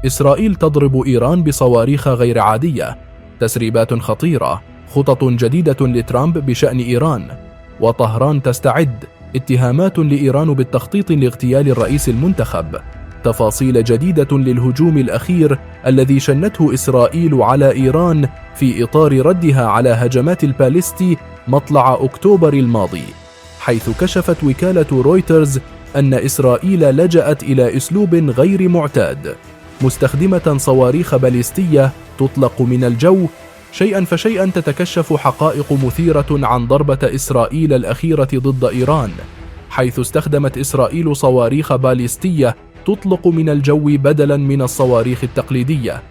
إسرائيل تضرب إيران بصواريخ غير عادية، تسريبات خطيرة، خطط جديدة لترامب بشأن إيران، وطهران تستعد، اتهامات لإيران بالتخطيط لاغتيال الرئيس المنتخب، تفاصيل جديدة للهجوم الأخير الذي شنته إسرائيل على إيران في إطار ردها على هجمات الباليستي مطلع أكتوبر الماضي، حيث كشفت وكالة رويترز أن إسرائيل لجأت إلى أسلوب غير معتاد، مستخدمة صواريخ باليستية تطلق من الجو. شيئا فشيئا تتكشف حقائق مثيرة عن ضربة إسرائيل الأخيرة ضد إيران، حيث استخدمت إسرائيل صواريخ باليستية تطلق من الجو بدلا من الصواريخ التقليدية.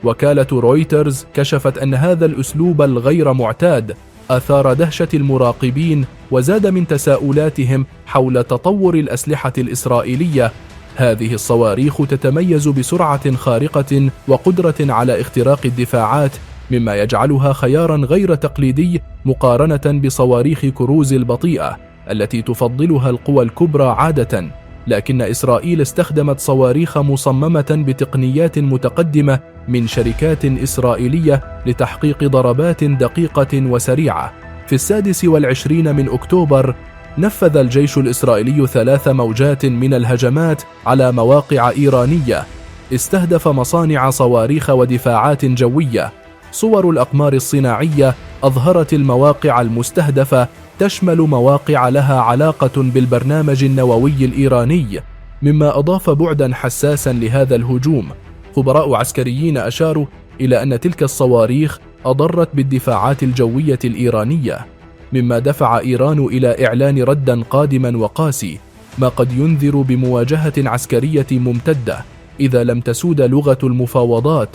وكالة رويترز كشفت أن هذا الأسلوب الغير معتاد أثار دهشة المراقبين وزاد من تساؤلاتهم حول تطور الأسلحة الإسرائيلية. هذه الصواريخ تتميز بسرعة خارقة وقدرة على اختراق الدفاعات، مما يجعلها خيارا غير تقليدي مقارنة بصواريخ كروز البطيئة التي تفضلها القوى الكبرى عادة. لكن إسرائيل استخدمت صواريخ مصممة بتقنيات متقدمة من شركات إسرائيلية لتحقيق ضربات دقيقة وسريعة. في 26 من أكتوبر نفذ الجيش الإسرائيلي 3 موجات من الهجمات على مواقع إيرانية، استهدف مصانع صواريخ ودفاعات جوية. صور الأقمار الصناعية أظهرت المواقع المستهدفة تشمل مواقع لها علاقة بالبرنامج النووي الإيراني، مما أضاف بعدا حساسا لهذا الهجوم. خبراء عسكريين أشاروا إلى أن تلك الصواريخ أضرت بالدفاعات الجوية الإيرانية، مما دفع إيران إلى إعلان ردا قادما وقاسي، ما قد ينذر بمواجهة عسكرية ممتدة إذا لم تسود لغة المفاوضات.